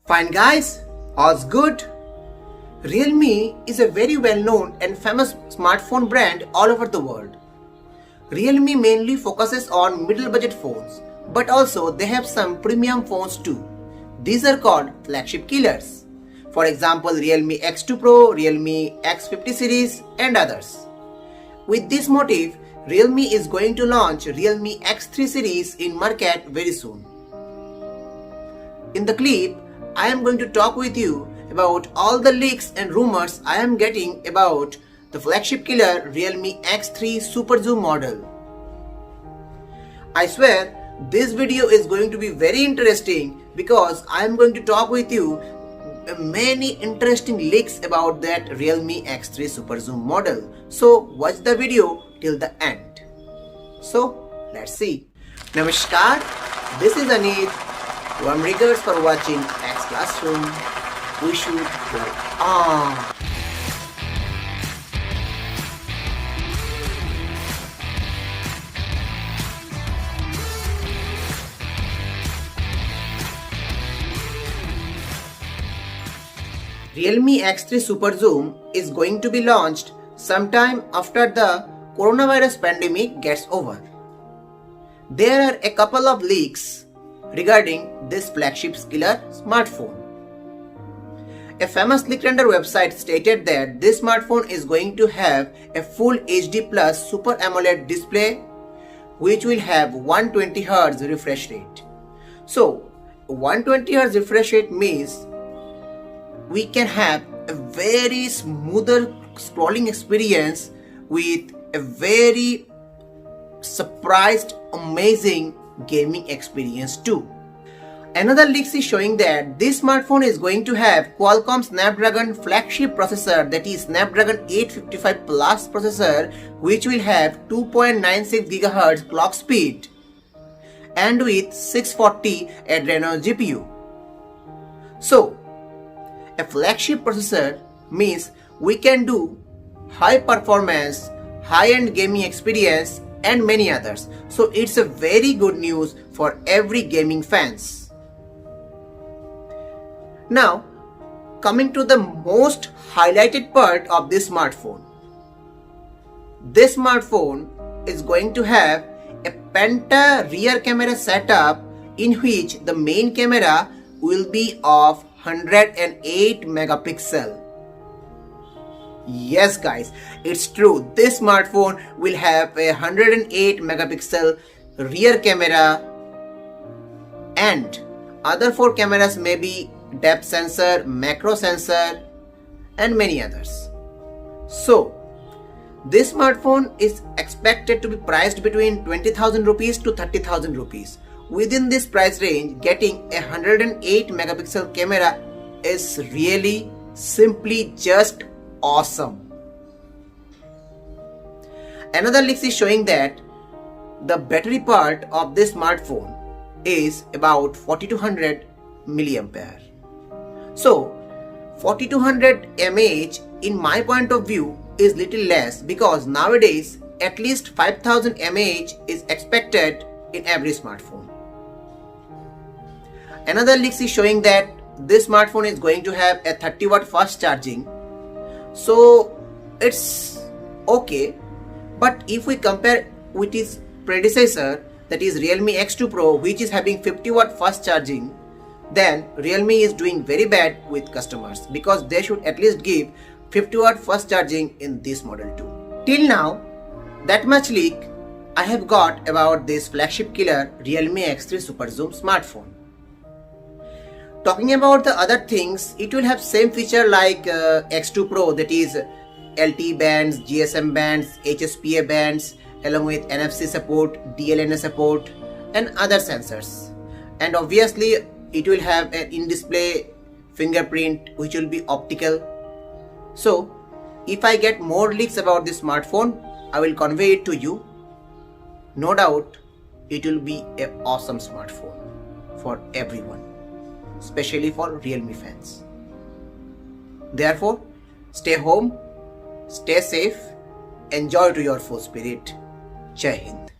Fine guys, all's good. Realme is a very well-known and famous smartphone brand all over the world. Realme mainly focuses on middle-budget phones, but also they have some premium phones too. These are called flagship killers. For example, Realme X2 Pro, Realme X50 series and others. With this motive, Realme is going to launch Realme X3 series in market very soon. In the clip, I am going to talk with you about all the leaks and rumors I am getting about the flagship killer Realme X3 Superzoom model. I swear this video is going to be very interesting because I am going to talk with you many interesting leaks about that Realme X3 Superzoom model. So watch the video till the end. So let's see. Namaskar, this is Anir. Warm regards for watching X Classroom. We should go on. Realme X3 Superzoom is going to be launched sometime after the coronavirus pandemic gets over. There are a couple of leaks regarding this flagship killer smartphone. A famous leakrender website stated that this smartphone is going to have a full HD plus Super AMOLED display which will have 120Hz refresh rate. So 120Hz refresh rate means we can have a very smoother scrolling experience with a very surprised amazing gaming experience too. Another leak is showing that this smartphone is going to have Qualcomm Snapdragon flagship processor, that is Snapdragon 855 Plus processor, which will have 2.96 GHz clock speed and with 640 Adreno GPU. So a flagship processor means we can do high performance, high-end gaming experience and many others. So it's a very good news for every gaming fans. Now coming to the most highlighted part of this smartphone. This smartphone is going to have a penta rear camera setup in which the main camera will be of 108 megapixel. Yes guys, it's true. This smartphone will have a 108 megapixel rear camera and other 4 cameras may be depth sensor, macro sensor and many others. So this smartphone is expected to be priced between 20,000 rupees to 30,000 rupees. Within this price range, getting a 108 megapixel camera is really simply just awesome. Another leak is showing that the battery part of this smartphone is about 4200 milliampere. So 4200 mAh in my point of view is little less because nowadays at least 5000 mAh is expected in every smartphone. Another leak is showing that this smartphone is going to have a 30 watt fast charging. So it's okay, but if we compare with its predecessor, that is Realme X2 Pro, which is having 50 watt fast charging, then Realme is doing very bad with customers because they should at least give 50 watt fast charging in this model too. Till now, that much leak I have got about this flagship killer Realme X3 Superzoom smartphone. Talking about the other things, it will have same feature like X2 Pro, that is LTE bands, GSM bands, HSPA bands, along with NFC support, DLNA support and other sensors. And obviously it will have an in-display fingerprint which will be optical. So if I get more leaks about this smartphone, I will convey it to you. No doubt it will be an awesome smartphone for everyone, especially for Realme fans. Therefore, stay home, stay safe, enjoy to your full spirit. Jai Hind.